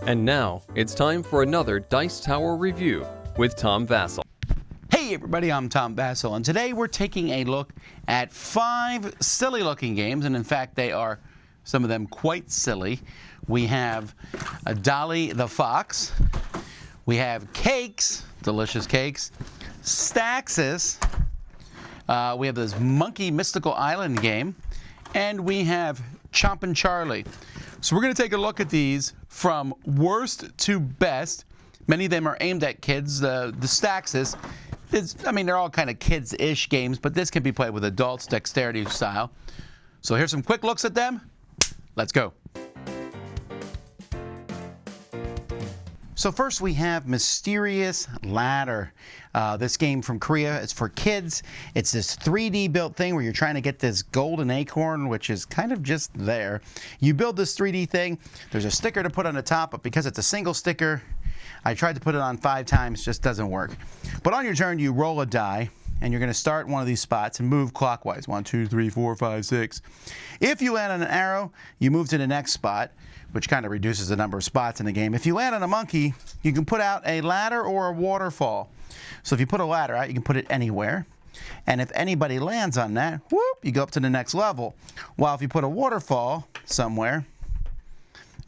And now, it's time for another Dice Tower review with Tom Vasel. Hey everybody, I'm Tom Vasel, and today we're taking a look at 5 silly-looking games, and in fact they are, some of them, quite silly. We have Dolly the Fox, we have Cakes, delicious cakes, Staxis, we have this Monkey Mystical Island game, and we have Chompin' Charlie. So we're going to take a look at these from worst to best. Many of them are aimed at kids. The Staxis, they're all kind of kids-ish games, but this can be played with adults, dexterity style. So here's some quick looks at them. Let's go. So first we have Mysterious Ladder. This game from Korea is for kids. It's this 3D built thing where you're trying to get this golden acorn, which is kind of just there. You build this 3D thing. There's a sticker to put on the top, but because it's a single sticker, I tried to put it on 5 times, just doesn't work. But on your turn, you roll a die, and you're going to start one of these spots and move clockwise. 1, 2, 3, 4, 5, 6. If you land on an arrow, you move to the next spot, which kind of reduces the number of spots in the game. If you land on a monkey, you can put out a ladder or a waterfall. So if you put a ladder out, you can put it anywhere. And if anybody lands on that, whoop, you go up to the next level. While if you put a waterfall somewhere,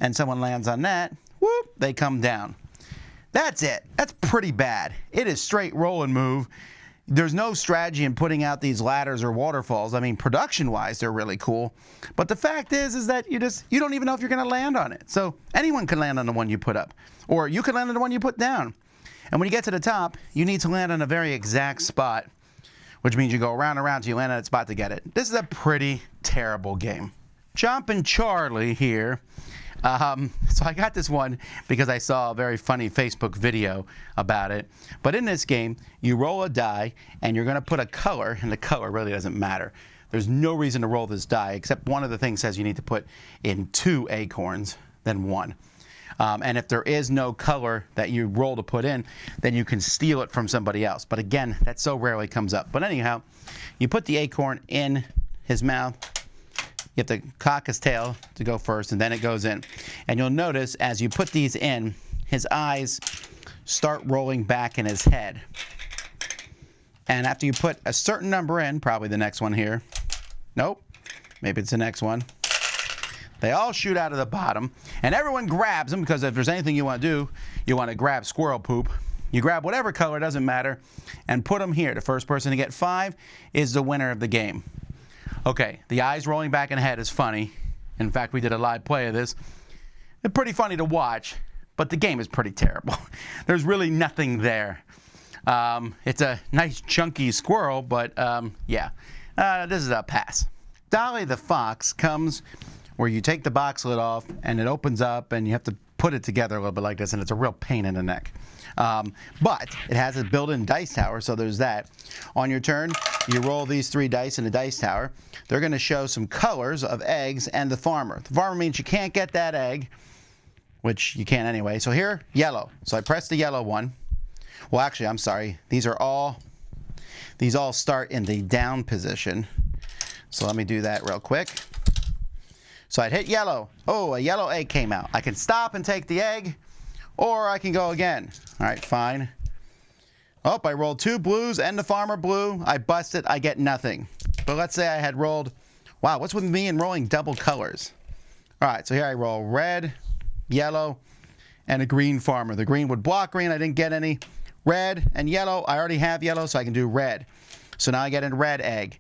and someone lands on that, whoop, they come down. That's it. That's pretty bad. It is straight roll and move. There's no strategy in putting out these ladders or waterfalls. I mean, production-wise, they're really cool. But the fact is that you don't even know if you're going to land on it. So anyone can land on the one you put up. Or you can land on the one you put down. And when you get to the top, you need to land on a very exact spot, which means you go around and around till you land on that spot to get it. This is a pretty terrible game. Chompin' Charlie here. So I got this one because I saw a very funny Facebook video about it. But in this game, you roll a die, and you're going to put a color, and the color really doesn't matter. There's no reason to roll this die, except one of the things says you need to put in 2 acorns, then 1. And if there is no color that you roll to put in, then you can steal it from somebody else. But again, that so rarely comes up. But anyhow, you put the acorn in his mouth. You have to cock his tail to go first, and then it goes in. And you'll notice as you put these in, his eyes start rolling back in his head. And after you put a certain number in, probably the next one here. Nope. Maybe it's the next one. They all shoot out of the bottom, and everyone grabs them, because if there's anything you want to do, you want to grab squirrel poop. You grab whatever color, doesn't matter, and put them here. The first person to get 5 is the winner of the game. Okay, the eyes rolling back in the head is funny. In fact, we did a live play of this. It's pretty funny to watch, but the game is pretty terrible. There's really nothing there. It's a nice chunky squirrel, but yeah, this is a pass. Dolly the Fox comes where you take the box lid off and it opens up and you have to put it together a little bit like this, and it's a real pain in the neck. But it has a built-in dice tower, so there's that. On your turn, you roll these 3 dice in the dice tower. They're going to show some colors of eggs and the farmer. The farmer means you can't get that egg, which you can anyway. So here, yellow. So I press the yellow one. Well, actually, I'm sorry. These all start in the down position. So let me do that real quick. So I'd hit yellow. Oh, a yellow egg came out. I can stop and take the egg, or I can go again. All right, fine. Oh, I rolled 2 blues and the farmer blue. I bust it. I get nothing. But let's say I had rolled, wow, what's with me and rolling double colors? All right, so here I roll red, yellow, and a green farmer. The green would block green. I didn't get any. Red and yellow. I already have yellow, so I can do red. So now I get a red egg.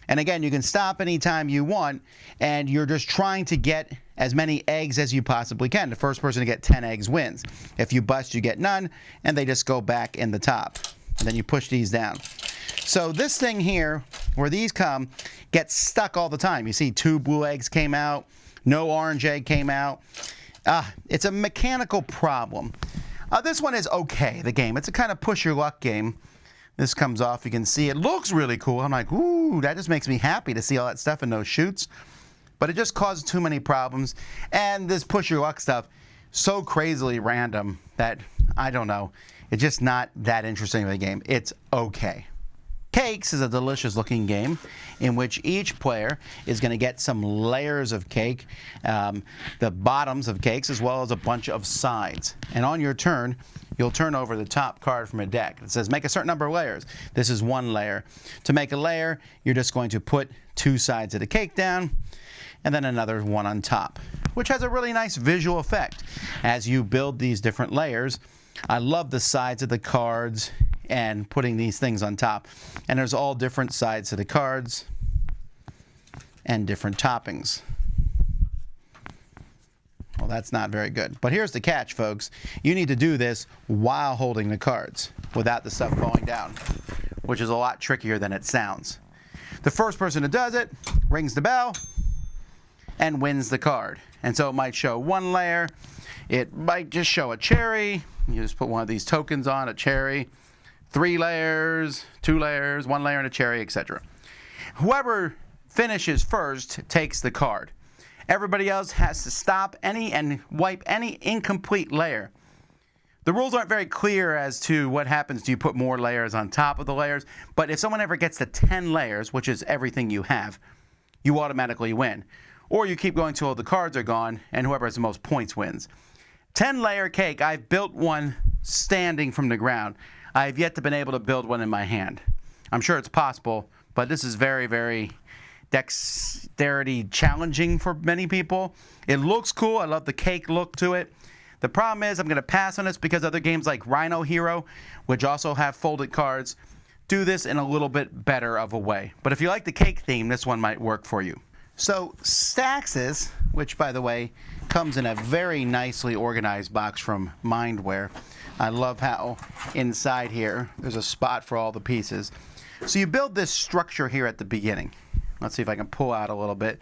And again, you can stop anytime you want, and you're just trying to get as many eggs as you possibly can. The first person to get 10 eggs wins. If you bust, you get none, and they just go back in the top. And then you push these down. So this thing here, where these come, gets stuck all the time. You see 2 blue eggs came out, no orange egg came out. It's a mechanical problem. This one is okay, the game. It's a kind of push your luck game. This comes off, you can see it looks really cool. I'm like, ooh, that just makes me happy to see all that stuff in those chutes. But it just causes too many problems. And this push your luck stuff, so crazily random that, I don't know, it's just not that interesting of a game. It's okay. Cakes is a delicious looking game in which each player is going to get some layers of cake, the bottoms of cakes, as well as a bunch of sides. And on your turn, you'll turn over the top card from a deck. It says make a certain number of layers. This is one layer. To make a layer, you're just going to put two sides of the cake down and then another one on top, which has a really nice visual effect as you build these different layers. I love the sides of the cards and putting these things on top. And there's all different sides to the cards and different toppings. Well, that's not very good. But here's the catch, folks. You need to do this while holding the cards without the stuff falling down, which is a lot trickier than it sounds. The first person who does it rings the bell and wins the card. And so it might show one layer. It might just show a cherry. You just put one of these tokens on, a cherry. 3 layers, 2 layers, 1 layer and a cherry, etc. Whoever finishes first takes the card. Everybody else has to stop and wipe any incomplete layer. The rules aren't very clear as to what happens. Do you put more layers on top of the layers? But if someone ever gets to 10 layers, which is everything you have, you automatically win. Or you keep going till the cards are gone, and whoever has the most points wins. 10-layer cake, I've built one standing from the ground. I've yet to been able to build one in my hand. I'm sure it's possible, but this is very, very dexterity challenging for many people. It looks cool. I love the cake look to it. The problem is I'm going to pass on this because other games like Rhino Hero, which also have folded cards, do this in a little bit better of a way. But if you like the cake theme, this one might work for you. So Staxis, which by the way comes in a very nicely organized box from Mindware. I love how inside here there's a spot for all the pieces. So you build this structure here at the beginning. Let's see if I can pull out a little bit.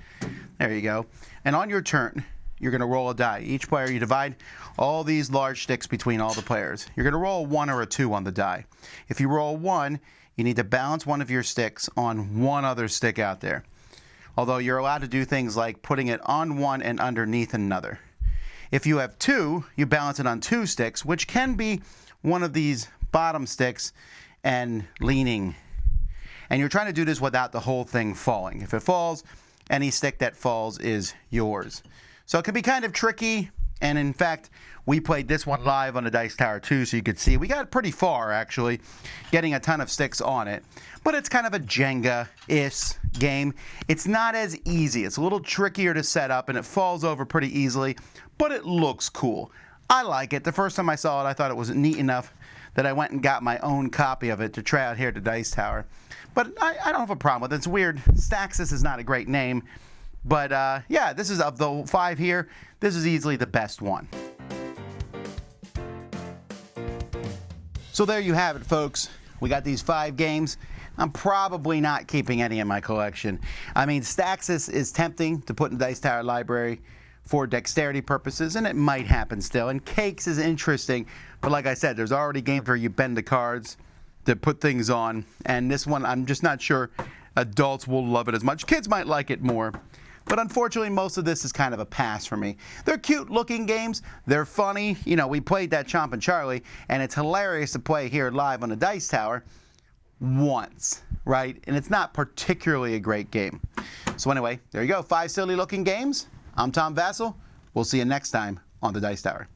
There you go. And on your turn, you're going to roll a die. Each player, you divide all these large sticks between all the players. You're going to roll a 1 or a 2 on the die. If you roll 1, you need to balance one of your sticks on one other stick out there. Although you're allowed to do things like putting it on one and underneath another. If you have 2, you balance it on 2 sticks, which can be one of these bottom sticks and leaning. And you're trying to do this without the whole thing falling. If it falls, any stick that falls is yours. So it can be kind of tricky. And in fact, we played this one live on the Dice Tower 2, so you could see we got pretty far, actually, getting a ton of sticks on it. But it's kind of a Jenga-ish game. It's not as easy. It's a little trickier to set up, and it falls over pretty easily, but it looks cool. I like it. The first time I saw it, I thought it was neat enough that I went and got my own copy of it to try out here at the Dice Tower. But I don't have a problem with it. It's weird. Staxis is not a great name. But yeah, this is of the 5 here, this is easily the best one. So there you have it, folks. We got these 5 games. I'm probably not keeping any in my collection. I mean, Staxis is tempting to put in the Dice Tower library for dexterity purposes, and it might happen still. And Cakes is interesting, but like I said, there's already games where you bend the cards to put things on, and this one, I'm just not sure adults will love it as much. Kids might like it more. But unfortunately, most of this is kind of a pass for me. They're cute looking games. They're funny. You know, we played that Chomp and Charlie, and it's hilarious to play here live on the Dice Tower once, right? And it's not particularly a great game. So anyway, there you go. 5 silly looking games. I'm Tom Vasel. We'll see you next time on the Dice Tower.